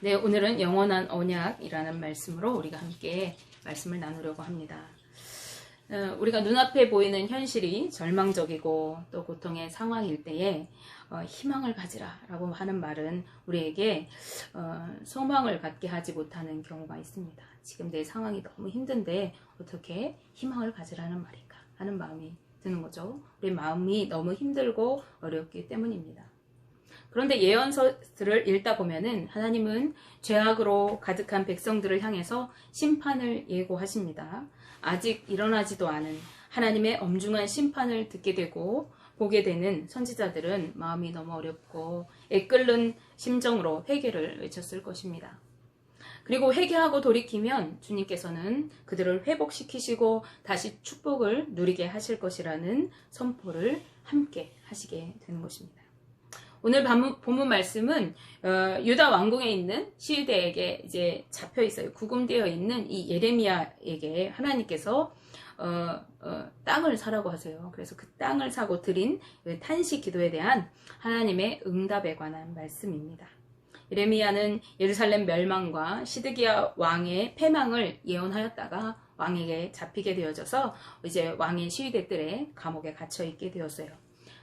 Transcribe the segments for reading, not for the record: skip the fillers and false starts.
네, 오늘은 영원한 언약이라는 말씀으로 우리가 함께 말씀을 나누려고 합니다. 우리가 눈앞에 보이는 현실이 절망적이고 또 고통의 상황일 때에 희망을 가지라라고 하는 말은 우리에게 소망을 갖게 하지 못하는 경우가 있습니다. 지금 내 상황이 너무 힘든데 어떻게 희망을 가지라는 말일까 하는 마음이 드는 거죠. 우리 마음이 너무 힘들고 어렵기 때문입니다. 그런데 예언서들을 읽다 보면은 하나님은 죄악으로 가득한 백성들을 향해서 심판을 예고하십니다. 아직 일어나지도 않은 하나님의 엄중한 심판을 듣게 되고 보게 되는 선지자들은 마음이 너무 어렵고 애끓는 심정으로 회개를 외쳤을 것입니다. 그리고 회개하고 돌이키면 주님께서는 그들을 회복시키시고 다시 축복을 누리게 하실 것이라는 선포를 함께 하시게 되는 것입니다. 오늘 본문 말씀은 유다 왕궁에 있는 시드에게 이제 잡혀 있어요. 구금되어 있는 이 예레미야에게 하나님께서 땅을 사라고 하세요. 그래서 그 땅을 사고 드린 탄식 기도에 대한 하나님의 응답에 관한 말씀입니다. 예레미야는 예루살렘 멸망과 시드기야 왕의 패망을 예언하였다가 왕에게 잡히게 되어져서 이제 왕의 시위대 뜰에 감옥에 갇혀 있게 되었어요.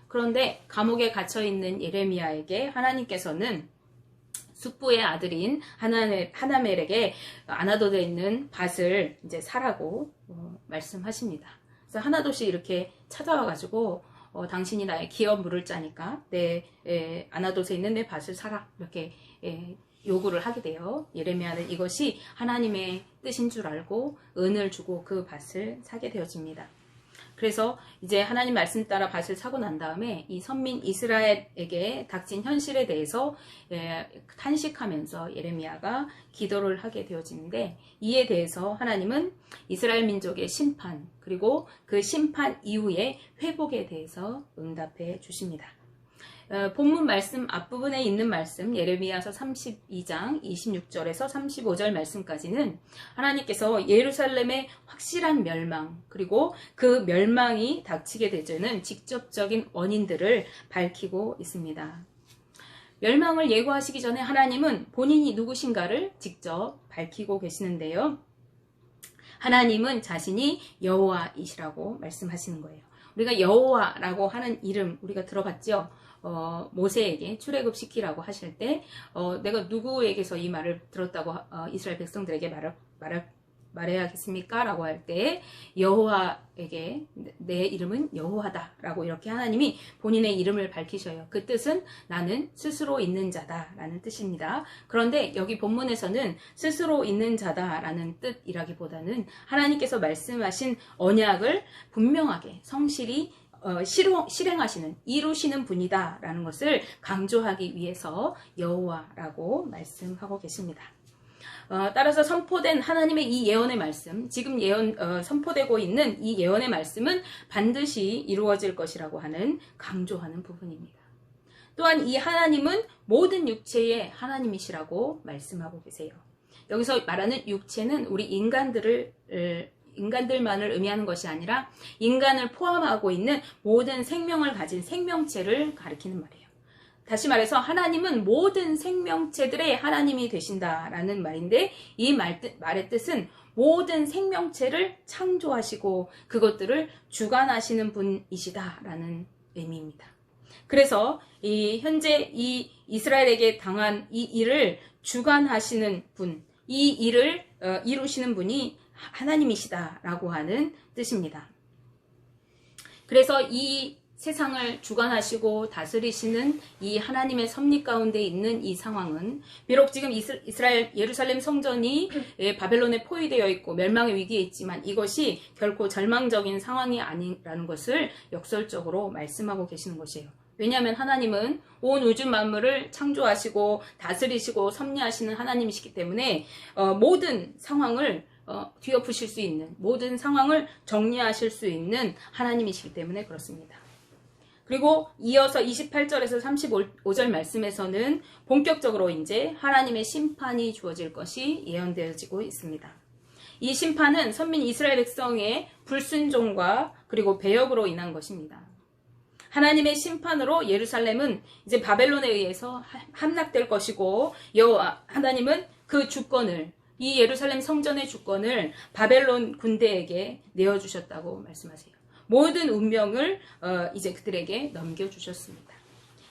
그런데 감옥에 갇혀있는 예레미야에게 하나님께서는 숙부의 아들인 하나멜에게 아나돗에 있는 밭을 이제 사라고 말씀하십니다. 그래서 하나둘씩 이렇게 찾아와가지고 당신이 나의 기업 물을 자니까 내 아나돗에 있는 내 밭을 사라 이렇게 요구를 하게 돼요. 예레미야는 이것이 하나님의 뜻인 줄 알고 은을 주고 그 밭을 사게 되어집니다. 그래서 이제 하나님 말씀 따라 밭을 사고 난 다음에 이 선민 이스라엘에게 닥친 현실에 대해서 탄식하면서 예레미야가 기도를 하게 되어지는데 이에 대해서 하나님은 이스라엘 민족의 심판 그리고 그 심판 이후의 회복에 대해서 응답해 주십니다. 본문 말씀 앞부분에 있는 말씀 예레미야서 32장 26절에서 35절 말씀까지는 하나님께서 예루살렘의 확실한 멸망 그리고 그 멸망이 닥치게 되는 직접적인 원인들을 밝히고 있습니다. 멸망을 예고하시기 전에 하나님은 본인이 누구신가를 직접 밝히고 계시는데요. 하나님은 자신이 여호와이시라고 말씀하시는 거예요. 우리가 여호와라고 하는 이름 우리가 들어봤죠? 모세에게 출애굽시키라고 하실 때 내가 누구에게서 이 말을 들었다고 이스라엘 백성들에게 말해야겠습니까? 라고 할 때 여호와에게 내 이름은 여호와다 라고 이렇게 하나님이 본인의 이름을 밝히셔요. 그 뜻은 나는 스스로 있는 자다 라는 뜻입니다. 그런데 여기 본문에서는 스스로 있는 자다 라는 뜻이라기보다는 하나님께서 말씀하신 언약을 분명하게 성실히 실행하시는 이루시는 분이다 라는 것을 강조하기 위해서 여호와라고 말씀하고 계십니다. 따라서 선포된 하나님의 이 예언의 말씀 지금 선포되고 있는 이 예언의 말씀은 반드시 이루어질 것이라고 하는 강조하는 부분입니다. 또한 이 하나님은 모든 육체의 하나님이시라고 말씀하고 계세요. 여기서 말하는 육체는 우리 인간들만을 의미하는 것이 아니라 인간을 포함하고 있는 모든 생명을 가진 생명체를 가리키는 말이에요. 다시 말해서 하나님은 모든 생명체들의 하나님이 되신다라는 말인데 이 말의 뜻은 모든 생명체를 창조하시고 그것들을 주관하시는 분이시다라는 의미입니다. 그래서 현재 이 이스라엘에게 당한 이 일을 주관하시는 분, 이 일을 이루시는 분이 하나님이시다라고 하는 뜻입니다. 그래서 이 세상을 주관하시고 다스리시는 이 하나님의 섭리 가운데 있는 이 상황은 비록 지금 이스라엘 예루살렘 성전이 바벨론에 포위되어 있고 멸망의 위기에 있지만 이것이 결코 절망적인 상황이 아니라는 것을 역설적으로 말씀하고 계시는 것이에요. 왜냐하면 하나님은 온 우주 만물을 창조하시고 다스리시고 섭리하시는 하나님이시기 때문에 모든 상황을 뒤엎으실 수 있는 모든 상황을 정리하실 수 있는 하나님이시기 때문에 그렇습니다. 그리고 이어서 28절에서 35절 말씀에서는 본격적으로 이제 하나님의 심판이 주어질 것이 예언되어지고 있습니다. 이 심판은 선민 이스라엘 백성의 불순종과 그리고 배역으로 인한 것입니다. 하나님의 심판으로 예루살렘은 이제 바벨론에 의해서 함락될 것이고, 여호와 하나님은 그 주권을, 이 예루살렘 성전의 주권을 바벨론 군대에게 내어주셨다고 말씀하세요. 모든 운명을 이제 그들에게 넘겨주셨습니다.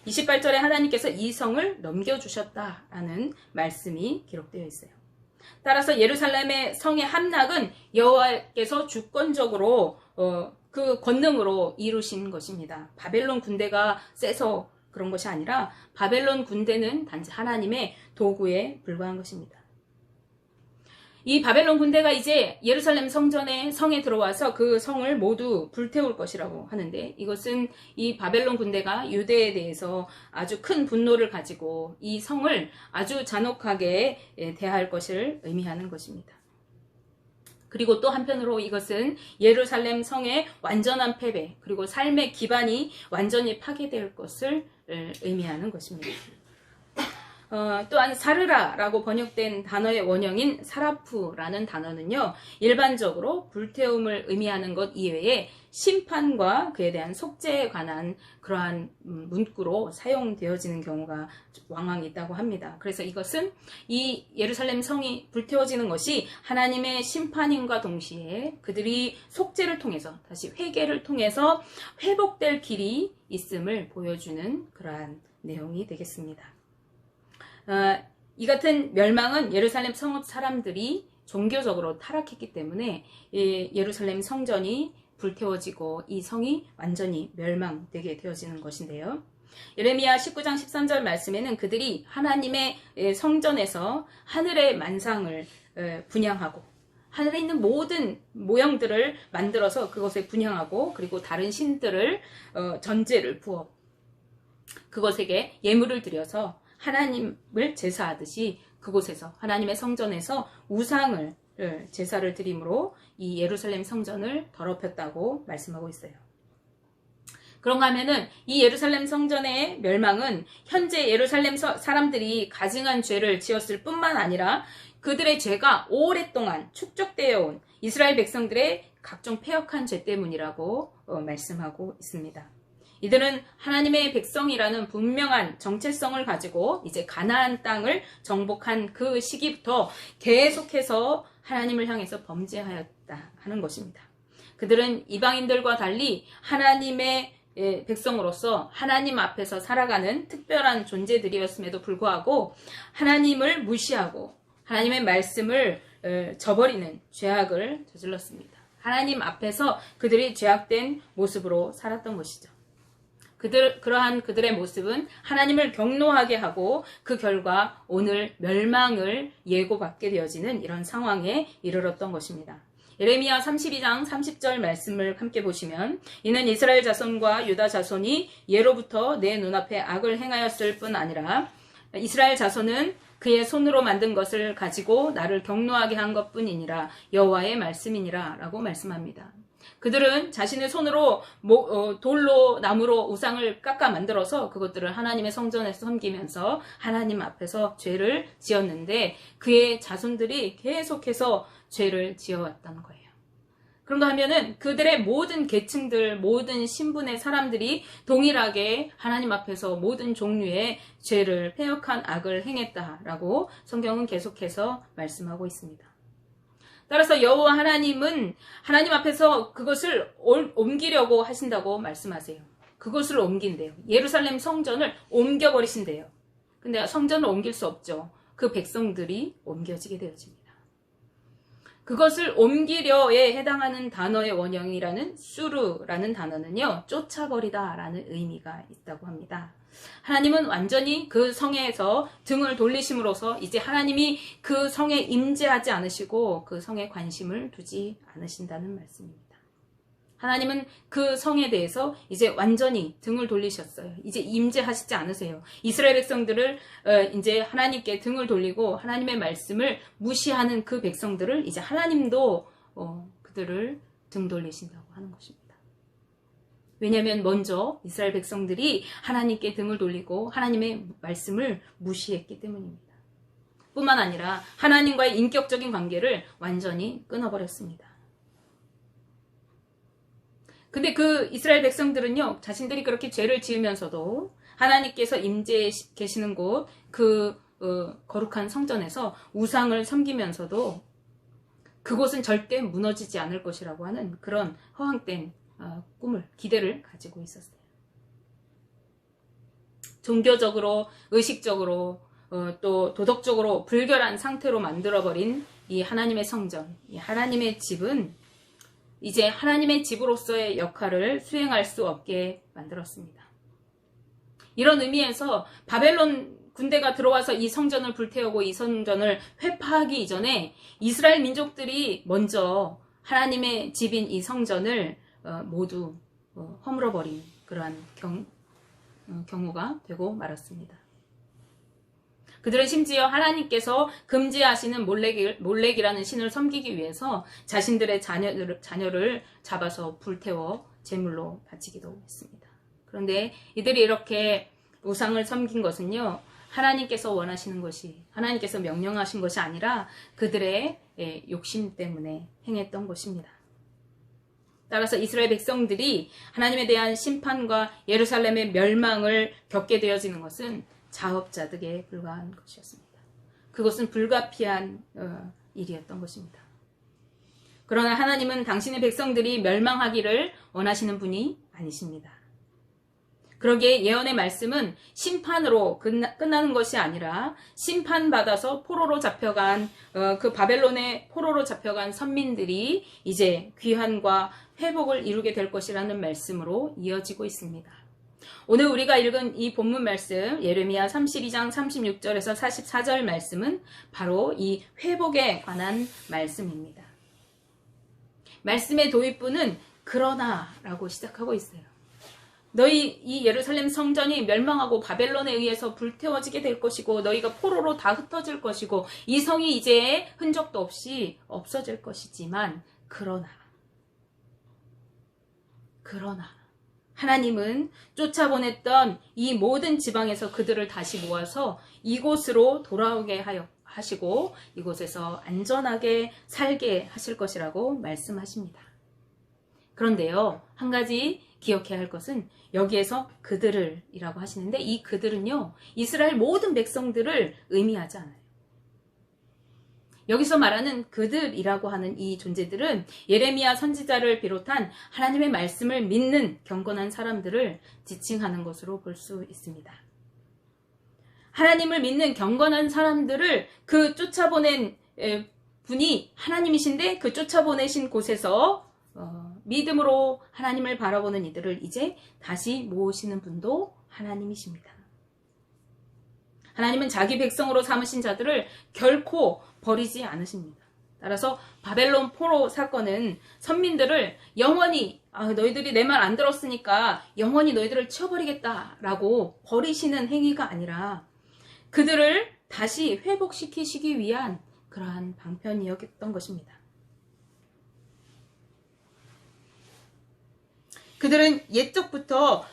28절에 하나님께서 이 성을 넘겨주셨다라는 말씀이 기록되어 있어요. 따라서 예루살렘의 성의 함락은 여호와께서 주권적으로 그 권능으로 이루신 것입니다. 바벨론 군대가 세서 그런 것이 아니라 바벨론 군대는 단지 하나님의 도구에 불과한 것입니다. 이 바벨론 군대가 이제 예루살렘 성에 들어와서 그 성을 모두 불태울 것이라고 하는데, 이것은 이 바벨론 군대가 유대에 대해서 아주 큰 분노를 가지고 이 성을 아주 잔혹하게 대할 것을 의미하는 것입니다. 그리고 또 한편으로 이것은 예루살렘 성의 완전한 패배, 그리고 삶의 기반이 완전히 파괴될 것을 의미하는 것입니다. 또한 사르라라고 번역된 단어의 원형인 사라프라는 단어는요, 일반적으로 불태움을 의미하는 것 이외에 심판과 그에 대한 속죄에 관한 그러한 문구로 사용되어지는 경우가 왕왕 있다고 합니다. 그래서 이것은 이 예루살렘 성이 불태워지는 것이 하나님의 심판임과 동시에 그들이 속죄를 통해서, 다시 회개를 통해서 회복될 길이 있음을 보여주는 그러한 내용이 되겠습니다. 이 같은 멸망은 예루살렘 성읍 사람들이 종교적으로 타락했기 때문에 예루살렘 성전이 불태워지고 이 성이 완전히 멸망되게 되어지는 것인데요. 예레미야 19장 13절 말씀에는 그들이 하나님의 성전에서 하늘의 만상을 분향하고, 하늘에 있는 모든 모형들을 만들어서 그것에 분향하고, 그리고 다른 신들을 전제를 부어 그것에게 예물을 드려서 하나님을 제사하듯이 그곳에서, 하나님의 성전에서 우상을 제사를 드림으로 이 예루살렘 성전을 더럽혔다고 말씀하고 있어요. 그런가 하면은 이 예루살렘 성전의 멸망은 현재 예루살렘 사람들이 가증한 죄를 지었을 뿐만 아니라 그들의 죄가 오랫동안 축적되어 온 이스라엘 백성들의 각종 패역한 죄 때문이라고 말씀하고 있습니다. 이들은 하나님의 백성이라는 분명한 정체성을 가지고 이제 가나안 땅을 정복한 그 시기부터 계속해서 하나님을 향해서 범죄하였다 하는 것입니다. 그들은 이방인들과 달리 하나님의 백성으로서 하나님 앞에서 살아가는 특별한 존재들이었음에도 불구하고 하나님을 무시하고 하나님의 말씀을 저버리는 죄악을 저질렀습니다. 하나님 앞에서 그들이 죄악된 모습으로 살았던 것이죠. 그러한 그들의 모습은 하나님을 경노하게 하고 그 결과 오늘 멸망을 예고받게 되어지는 이런 상황에 이르렀던 것입니다. 예레미야 32장 30절 말씀을 함께 보시면, 이는 이스라엘 자손과 유다 자손이 예로부터 내 눈앞에 악을 행하였을 뿐 아니라 이스라엘 자손은 그의 손으로 만든 것을 가지고 나를 경노하게 한 것뿐이니라, 여호와의 말씀이니라 라고 말씀합니다. 그들은 자신의 손으로 돌로 나무로 우상을 깎아 만들어서 그것들을 하나님의 성전에서 섬기면서 하나님 앞에서 죄를 지었는데, 그의 자손들이 계속해서 죄를 지어왔다는 거예요. 그런가 하면은 그들의 모든 계층들, 모든 신분의 사람들이 동일하게 하나님 앞에서 모든 종류의 죄를, 패역한 악을 행했다라고 성경은 계속해서 말씀하고 있습니다. 따라서 여호와 하나님은 하나님 앞에서 그것을 옮기려고 하신다고 말씀하세요. 그것을 옮긴대요. 예루살렘 성전을 옮겨버리신대요. 근데 성전을 옮길 수 없죠. 그 백성들이 옮겨지게 되어집니다. 그것을 옮기려에 해당하는 단어의 원형이라는 수르라는 단어는요, 쫓아버리다라는 의미가 있다고 합니다. 하나님은 완전히 그 성에서 등을 돌리심으로써 이제 하나님이 그 성에 임재하지 않으시고 그 성에 관심을 두지 않으신다는 말씀입니다. 하나님은 그 성에 대해서 이제 완전히 등을 돌리셨어요. 이제 임재하시지 않으세요. 이스라엘 백성들을 이제 하나님께 등을 돌리고 하나님의 말씀을 무시하는 그 백성들을 이제 하나님도 그들을 등 돌리신다고 하는 것입니다. 왜냐하면 먼저 이스라엘 백성들이 하나님께 등을 돌리고 하나님의 말씀을 무시했기 때문입니다. 뿐만 아니라 하나님과의 인격적인 관계를 완전히 끊어버렸습니다. 근데 그 이스라엘 백성들은요, 자신들이 그렇게 죄를 지으면서도 하나님께서 임재해 계시는 곳, 그 거룩한 성전에서 우상을 섬기면서도 그곳은 절대 무너지지 않을 것이라고 하는 그런 허황된 꿈을, 기대를 가지고 있었어요. 종교적으로, 의식적으로, 또 도덕적으로 불결한 상태로 만들어버린 이 하나님의 성전, 이 하나님의 집은 이제 하나님의 집으로서의 역할을 수행할 수 없게 만들었습니다. 이런 의미에서 바벨론 군대가 들어와서 이 성전을 불태우고 이 성전을 회파하기 이전에 이스라엘 민족들이 먼저 하나님의 집인 이 성전을 모두 허물어버린 그러한 경우가 되고 말았습니다. 그들은 심지어 하나님께서 금지하시는 몰렉이라는 신을 섬기기 위해서 자신들의 자녀를 잡아서 불태워 제물로 바치기도 했습니다. 그런데 이들이 이렇게 우상을 섬긴 것은요, 하나님께서 원하시는 것이, 하나님께서 명령하신 것이 아니라 그들의 욕심 때문에 행했던 것입니다. 따라서 이스라엘 백성들이 하나님에 대한 심판과 예루살렘의 멸망을 겪게 되어지는 것은 자업자득에 불과한 것이었습니다. 그것은 불가피한 일이었던 것입니다. 그러나 하나님은 당신의 백성들이 멸망하기를 원하시는 분이 아니십니다. 그러기에 예언의 말씀은 심판으로 끝나는 것이 아니라 심판받아서 포로로 잡혀간 그 바벨론의 포로로 잡혀간 선민들이 이제 귀환과 회복을 이루게 될 것이라는 말씀으로 이어지고 있습니다. 오늘 우리가 읽은 이 본문 말씀 예레미야 32장 36절에서 44절 말씀은 바로 이 회복에 관한 말씀입니다. 말씀의 도입부는 그러나라고 시작하고 있어요. 너희 이 예루살렘 성전이 멸망하고 바벨론에 의해서 불태워지게 될 것이고 너희가 포로로 다 흩어질 것이고 이 성이 이제 흔적도 없이 없어질 것이지만 그러나 하나님은 쫓아보냈던 이 모든 지방에서 그들을 다시 모아서 이곳으로 돌아오게 하시고 이곳에서 안전하게 살게 하실 것이라고 말씀하십니다. 그런데요, 한 가지 기억해야 할 것은 여기에서 그들을 이라고 하시는데 이 그들은요, 이스라엘 모든 백성들을 의미하지 않아요. 여기서 말하는 그들이라고 하는 이 존재들은 예레미야 선지자를 비롯한 하나님의 말씀을 믿는 경건한 사람들을 지칭하는 것으로 볼 수 있습니다. 하나님을 믿는 경건한 사람들을 그 쫓아보낸 분이 하나님이신데 그 쫓아보내신 곳에서 믿음으로 하나님을 바라보는 이들을 이제 다시 모으시는 분도 하나님이십니다. 하나님은 자기 백성으로 삼으신 자들을 결코 버리지 않으십니다. 따라서 바벨론 포로 사건은 선민들을 영원히 너희들이 내 말 안 들었으니까 영원히 너희들을 치워버리겠다라고 버리시는 행위가 아니라 그들을 다시 회복시키시기 위한 그러한 방편이었던 것입니다. 그들은 옛적부터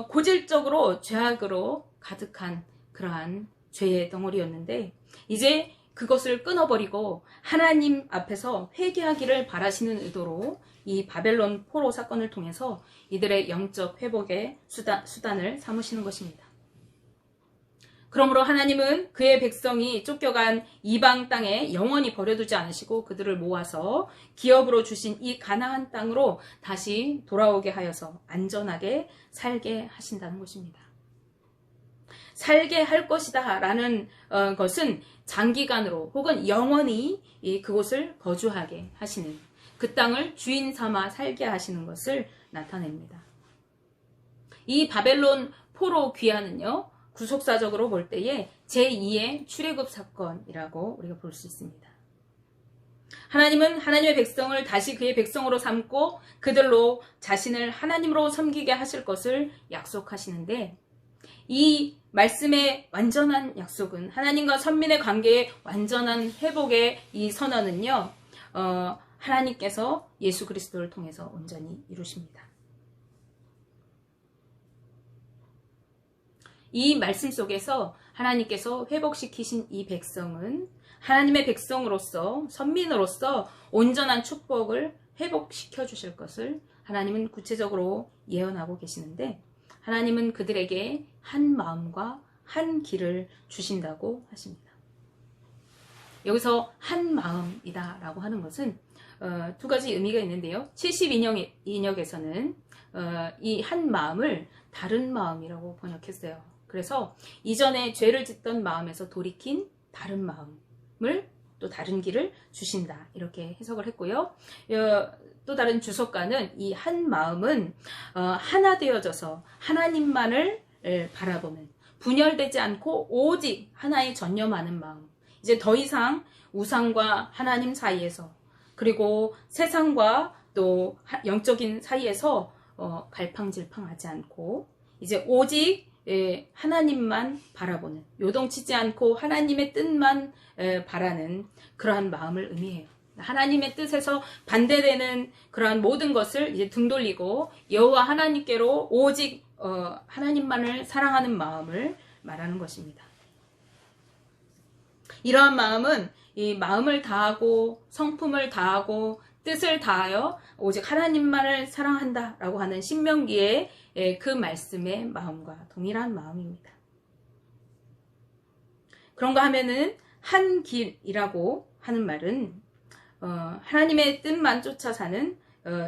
고질적으로 죄악으로 가득한 그러한 죄의 덩어리였는데 이제 그것을 끊어버리고 하나님 앞에서 회개하기를 바라시는 의도로 이 바벨론 포로 사건을 통해서 이들의 영적 회복의 수단을 삼으시는 것입니다. 그러므로 하나님은 그의 백성이 쫓겨간 이방 땅에 영원히 버려두지 않으시고 그들을 모아서 기업으로 주신 이 가나안 땅으로 다시 돌아오게 하여서 안전하게 살게 하신다는 것입니다. 살게 할 것이다 라는 것은 장기간으로 혹은 영원히 그곳을 거주하게 하시는, 그 땅을 주인 삼아 살게 하시는 것을 나타냅니다. 이 바벨론 포로 귀환은요, 구속사적으로 볼 때에 제2의 출애굽 사건이라고 우리가 볼 수 있습니다. 하나님은 하나님의 백성을 다시 그의 백성으로 삼고 그들로 자신을 하나님으로 섬기게 하실 것을 약속하시는데 이 말씀의 완전한 약속은 하나님과 선민의 관계의 완전한 회복의 이 선언은요, 하나님께서 예수 그리스도를 통해서 온전히 이루십니다. 이 말씀 속에서 하나님께서 회복시키신 이 백성은 하나님의 백성으로서 선민으로서 온전한 축복을 회복시켜 주실 것을 하나님은 구체적으로 예언하고 계시는데, 하나님은 그들에게 한 마음과 한 길을 주신다고 하십니다. 여기서 한 마음이다 라고 하는 것은 두 가지 의미가 있는데요. 72인역에서는 이 한 마음을 다른 마음이라고 번역했어요. 그래서 이전에 죄를 짓던 마음에서 돌이킨 다른 마음을, 또 다른 길을 주신다, 이렇게 해석을 했고요. 또 다른 주석가는 이 한 마음은 하나 되어져서 하나님만을 바라보는, 분열되지 않고 오직 하나에 전념하는 마음, 이제 더 이상 우상과 하나님 사이에서, 그리고 세상과 또 영적인 사이에서 갈팡질팡하지 않고 이제 오직 하나님만 바라보는, 요동치지 않고 하나님의 뜻만 바라는 그러한 마음을 의미해요. 하나님의 뜻에서 반대되는 그러한 모든 것을 이제 등 돌리고 여호와 하나님께로 오직 하나님만을 사랑하는 마음을 말하는 것입니다. 이러한 마음은 이 마음을 다하고 성품을 다하고 뜻을 다하여 오직 하나님만을 사랑한다 라고 하는 신명기의 그 말씀의 마음과 동일한 마음입니다. 그런가 하면은 한 길이라고 하는 말은 하나님의 뜻만 쫓아 사는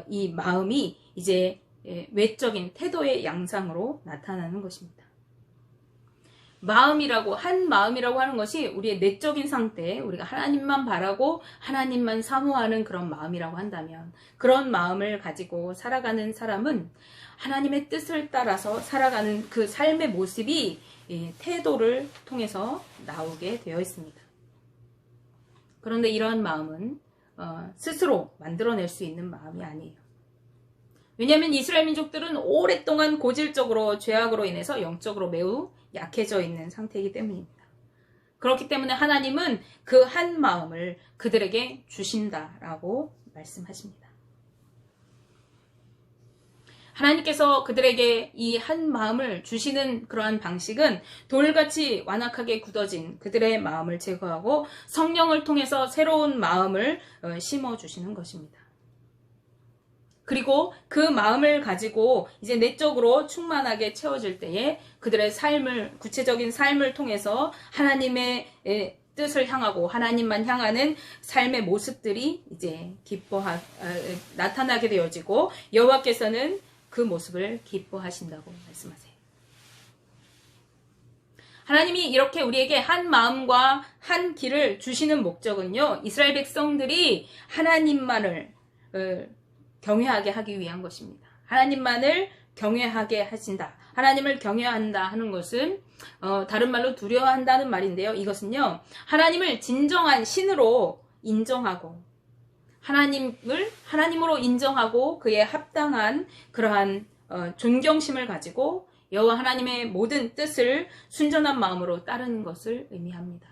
이 마음이 이제 외적인 태도의 양상으로 나타나는 것입니다. 마음이라고, 한 마음이라고 하는 것이 우리의 내적인 상태, 우리가 하나님만 바라고 하나님만 사모하는 그런 마음이라고 한다면, 그런 마음을 가지고 살아가는 사람은 하나님의 뜻을 따라서 살아가는 그 삶의 모습이 태도를 통해서 나오게 되어 있습니다. 그런데 이러한 마음은 스스로 만들어낼 수 있는 마음이 아니에요. 왜냐하면 이스라엘 민족들은 오랫동안 고질적으로 죄악으로 인해서 영적으로 매우 약해져 있는 상태이기 때문입니다. 그렇기 때문에 하나님은 그 한 마음을 그들에게 주신다라고 말씀하십니다. 하나님께서 그들에게 이 한 마음을 주시는 그러한 방식은 돌같이 완악하게 굳어진 그들의 마음을 제거하고 성령을 통해서 새로운 마음을 심어주시는 것입니다. 그리고 그 마음을 가지고 이제 내적으로 충만하게 채워질 때에 그들의 삶을, 구체적인 삶을 통해서 하나님의 뜻을 향하고 하나님만 향하는 삶의 모습들이 이제 나타나게 되어지고 여호와께서는 그 모습을 기뻐하신다고 말씀하세요. 하나님이 이렇게 우리에게 한 마음과 한 길을 주시는 목적은요, 이스라엘 백성들이 하나님만을 경외하게 하기 위한 것입니다. 하나님만을 경외하게 하신다. 하나님을 경외한다 하는 것은 다른 말로 두려워한다는 말인데요. 이것은요, 하나님을 진정한 신으로 인정하고 하나님을 하나님으로 인정하고 그에 합당한 그러한 존경심을 가지고 여호와 하나님의 모든 뜻을 순전한 마음으로 따르는 것을 의미합니다.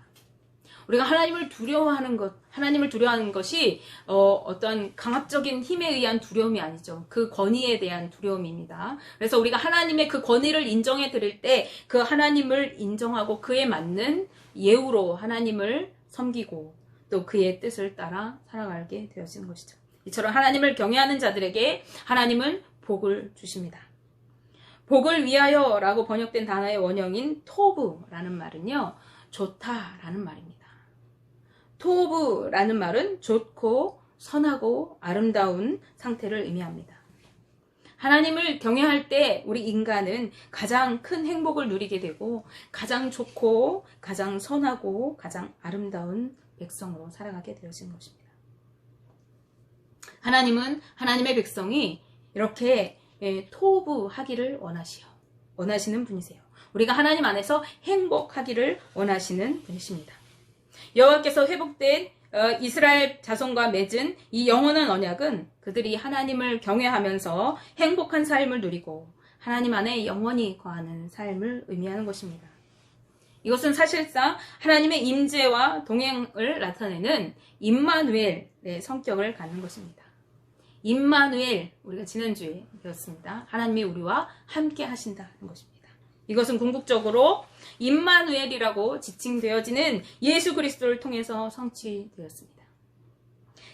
우리가 하나님을 두려워하는 것이 어떤 강압적인 힘에 의한 두려움이 아니죠. 그 권위에 대한 두려움입니다. 그래서 우리가 하나님의 그 권위를 인정해 드릴 때 그 하나님을 인정하고 그에 맞는 예우로 하나님을 섬기고 또 그의 뜻을 따라 살아가게 되어지는 것이죠. 이처럼 하나님을 경외하는 자들에게 하나님은 복을 주십니다. 복을 위하여 라고 번역된 단어의 원형인 토브라는 말은요, 좋다라는 말입니다. 토브라는 말은 좋고 선하고 아름다운 상태를 의미합니다. 하나님을 경외할 때 우리 인간은 가장 큰 행복을 누리게 되고 가장 좋고 가장 선하고 가장 아름다운 백성으로 살아가게 되어지는 것입니다. 하나님은 하나님의 백성이 이렇게 토부하기를 원하시는 분이세요. 우리가 하나님 안에서 행복하기를 원하시는 분이십니다. 여호와께서 회복된 이스라엘 자손과 맺은 이 영원한 언약은 그들이 하나님을 경외하면서 행복한 삶을 누리고 하나님 안에 영원히 거하는 삶을 의미하는 것입니다. 이것은 사실상 하나님의 임재와 동행을 나타내는 임마누엘의 성격을 갖는 것입니다. 임마누엘, 우리가 지난주에 배웠습니다. 하나님이 우리와 함께 하신다는 것입니다. 이것은 궁극적으로 임마누엘이라고 지칭되어지는 예수 그리스도를 통해서 성취되었습니다.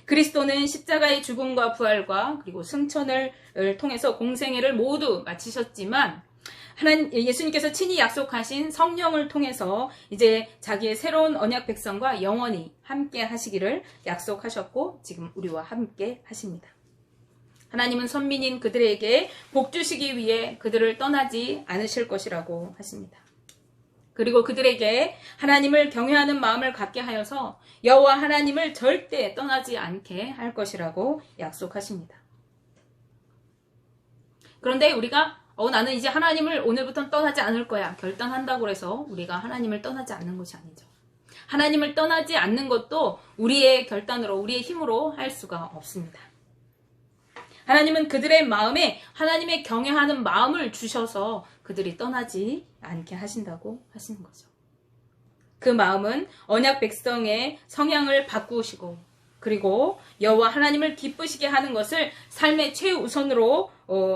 그리스도는 십자가의 죽음과 부활과 그리고 승천을 통해서 공생애를 모두 마치셨지만 예수님께서 친히 약속하신 성령을 통해서 이제 자기의 새로운 언약 백성과 영원히 함께 하시기를 약속하셨고 지금 우리와 함께 하십니다. 하나님은 선민인 그들에게 복 주시기 위해 그들을 떠나지 않으실 것이라고 하십니다. 그리고 그들에게 하나님을 경외하는 마음을 갖게 하여서 여호와 하나님을 절대 떠나지 않게 할 것이라고 약속하십니다. 그런데 우리가 나는 이제 하나님을 오늘부터 떠나지 않을 거야 결단한다고 해서 우리가 하나님을 떠나지 않는 것이 아니죠. 하나님을 떠나지 않는 것도 우리의 결단으로 우리의 힘으로 할 수가 없습니다. 하나님은 그들의 마음에 하나님의 경외하는 마음을 주셔서 그들이 떠나지 않게 하신다고 하시는 거죠. 그 마음은 언약 백성의 성향을 바꾸시고 그리고 여호와 하나님을 기쁘시게 하는 것을 삶의 최우선으로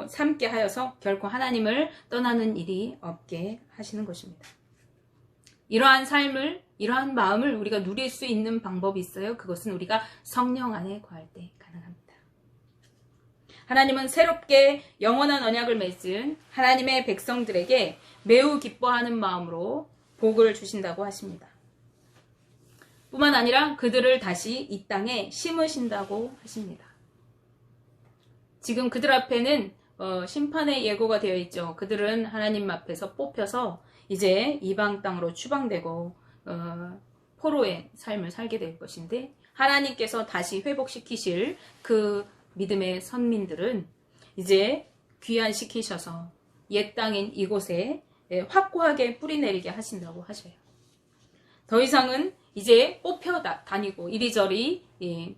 삼게 하여서 결코 하나님을 떠나는 일이 없게 하시는 것입니다. 이러한 삶을, 이러한 마음을 우리가 누릴 수 있는 방법이 있어요. 그것은 우리가 성령 안에 거할 때 가능합니다. 하나님은 새롭게 영원한 언약을 맺은 하나님의 백성들에게 매우 기뻐하는 마음으로 복을 주신다고 하십니다. 뿐만 아니라 그들을 다시 이 땅에 심으신다고 하십니다. 지금 그들 앞에는 심판의 예고가 되어 있죠. 그들은 하나님 앞에서 뽑혀서 이제 이방 땅으로 추방되고 포로의 삶을 살게 될 것인데 하나님께서 다시 회복시키실 그 믿음의 선민들은 이제 귀환시키셔서 옛 땅인 이곳에 확고하게 뿌리내리게 하신다고 하셔요. 더 이상은 이제 뽑혀 다니고 이리저리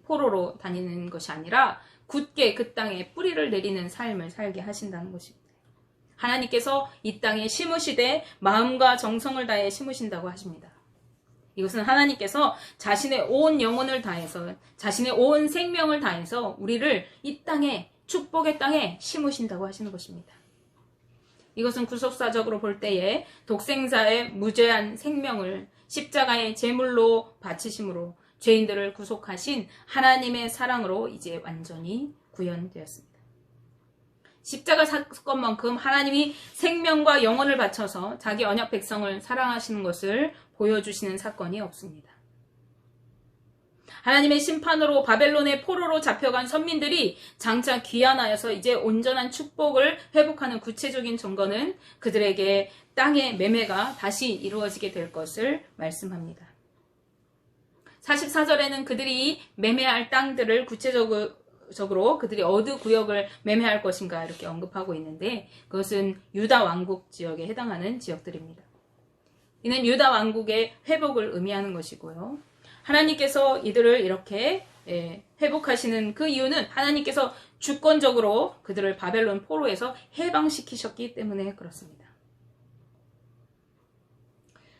포로로 다니는 것이 아니라 굳게 그 땅에 뿌리를 내리는 삶을 살게 하신다는 것입니다. 하나님께서 이 땅에 심으시되 마음과 정성을 다해 심으신다고 하십니다. 이것은 하나님께서 자신의 온 영혼을 다해서 자신의 온 생명을 다해서 우리를 이 땅에 축복의 땅에 심으신다고 하시는 것입니다. 이것은 구속사적으로 볼 때에 독생자의 무죄한 생명을 십자가의 제물로 바치심으로 죄인들을 구속하신 하나님의 사랑으로 이제 완전히 구현되었습니다. 십자가 사건만큼 하나님이 생명과 영혼을 바쳐서 자기 언약 백성을 사랑하시는 것을 보여주시는 사건이 없습니다. 하나님의 심판으로 바벨론의 포로로 잡혀간 선민들이 장차 귀환하여서 이제 온전한 축복을 회복하는 구체적인 증거는 그들에게 땅의 매매가 다시 이루어지게 될 것을 말씀합니다. 44절에는 그들이 매매할 땅들을 구체적으로 그들이 어느 구역을 매매할 것인가 이렇게 언급하고 있는데 그것은 유다 왕국 지역에 해당하는 지역들입니다. 이는 유다 왕국의 회복을 의미하는 것이고요. 하나님께서 이들을 이렇게 회복하시는 그 이유는 하나님께서 주권적으로 그들을 바벨론 포로에서 해방시키셨기 때문에 그렇습니다.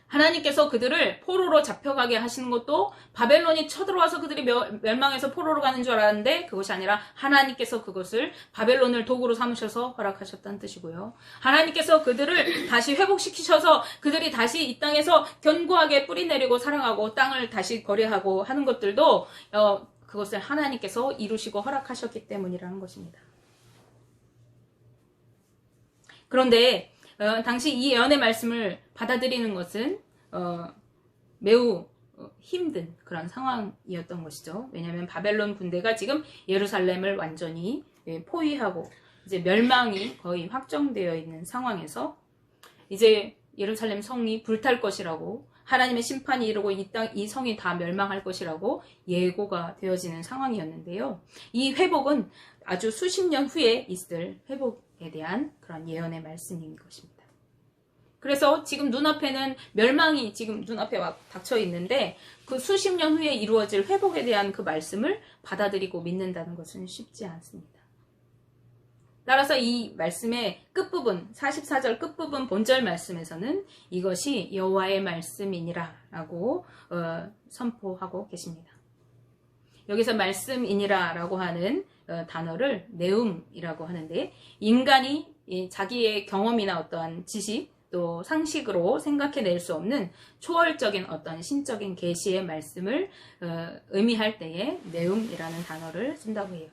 하나님께서 그들을 포로로 잡혀가게 하시는 것도 바벨론이 쳐들어와서 그들이 멸망해서 포로로 가는 줄 알았는데 그것이 아니라 하나님께서 그것을 바벨론을 도구로 삼으셔서 허락하셨다는 뜻이고요. 하나님께서 그들을 다시 회복시키셔서 그들이 다시 이 땅에서 견고하게 뿌리내리고 사랑하고 땅을 다시 거래하고 하는 것들도 그것을 하나님께서 이루시고 허락하셨기 때문이라는 것입니다. 그런데 당시 이 예언의 말씀을 받아들이는 것은 매우 힘든 그런 상황이었던 것이죠. 왜냐하면 바벨론 군대가 지금 예루살렘을 완전히 포위하고 이제 멸망이 거의 확정되어 있는 상황에서 이제 예루살렘 성이 불탈 것이라고 하나님의 심판이 이르고 이 성이 다 멸망할 것이라고 예고가 되어지는 상황이었는데요. 이 회복은 아주 수십 년 후에 있을 회복에 대한 그런 예언의 말씀인 것입니다. 그래서 지금 눈앞에는 멸망이 지금 눈앞에 닥쳐 있는데 그 수십 년 후에 이루어질 회복에 대한 그 말씀을 받아들이고 믿는다는 것은 쉽지 않습니다. 따라서 이 말씀의 끝부분 44절 끝부분 본절 말씀에서는 이것이 여호와의 말씀이니라 라고 선포하고 계십니다. 여기서 말씀이니라 라고 하는 단어를 네움이라고 하는데 인간이 자기의 경험이나 어떠한 지식 또 상식으로 생각해낼 수 없는 초월적인 어떤 신적인 계시의 말씀을 의미할 때에 네움이라는 단어를 쓴다고 해요.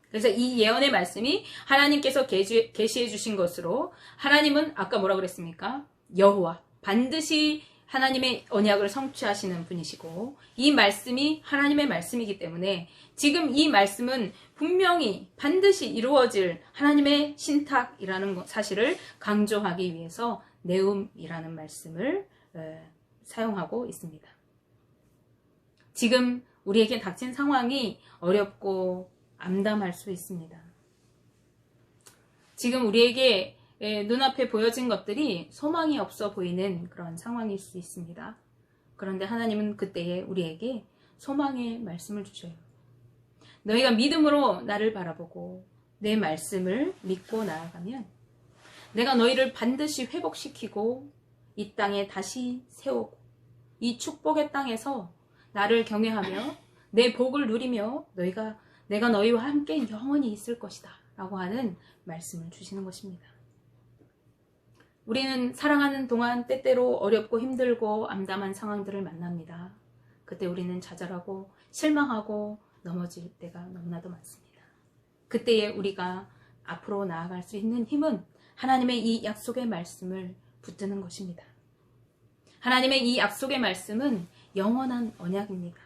그래서 이 예언의 말씀이 하나님께서 계시해 주신 것으로, 하나님은 아까 뭐라 그랬습니까? 여호와, 반드시 하나님의 언약을 성취하시는 분이시고, 이 말씀이 하나님의 말씀이기 때문에 지금 이 말씀은 분명히 반드시 이루어질 하나님의 신탁이라는 사실을 강조하기 위해서 네움이라는 말씀을 사용하고 있습니다. 지금 우리에게 닥친 상황이 어렵고 암담할 수 있습니다. 지금 우리에게 눈앞에 보여진 것들이 소망이 없어 보이는 그런 상황일 수 있습니다. 그런데 하나님은 그때에 우리에게 소망의 말씀을 주셔요. 너희가 믿음으로 나를 바라보고 내 말씀을 믿고 나아가면 내가 너희를 반드시 회복시키고 이 땅에 다시 세우고 이 축복의 땅에서 나를 경외하며 내 복을 누리며 내가 너희와 함께 영원히 있을 것이다 라고 하는 말씀을 주시는 것입니다. 우리는 살아가는 동안 때때로 어렵고 힘들고 암담한 상황들을 만납니다. 그때 우리는 좌절하고 실망하고 넘어질 때가 너무나도 많습니다. 그때에 우리가 앞으로 나아갈 수 있는 힘은 하나님의 이 약속의 말씀을 붙드는 것입니다. 하나님의 이 약속의 말씀은 영원한 언약입니다.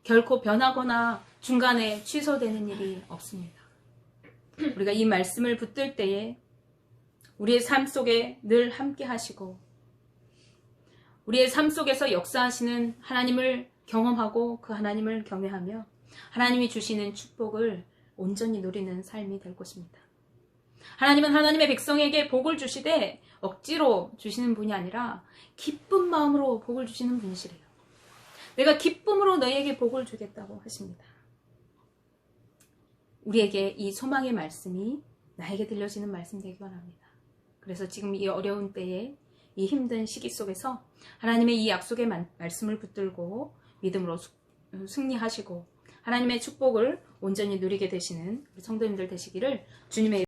결코 변하거나 중간에 취소되는 일이 없습니다. 우리가 이 말씀을 붙들 때에 우리의 삶 속에 늘 함께 하시고 우리의 삶 속에서 역사하시는 하나님을 경험하고 그 하나님을 경외하며 하나님이 주시는 축복을 온전히 누리는 삶이 될 것입니다. 하나님은 하나님의 백성에게 복을 주시되 억지로 주시는 분이 아니라 기쁜 마음으로 복을 주시는 분이시래요. 내가 기쁨으로 너희에게 복을 주겠다고 하십니다. 우리에게 이 소망의 말씀이 나에게 들려지는 말씀 되기 원합니다. 그래서 지금 이 어려운 때에 이 힘든 시기 속에서 하나님의 이 약속의 말씀을 붙들고 믿음으로 승리하시고 하나님의 축복을 온전히 누리게 되시는 우리 성도님들 되시기를 주님의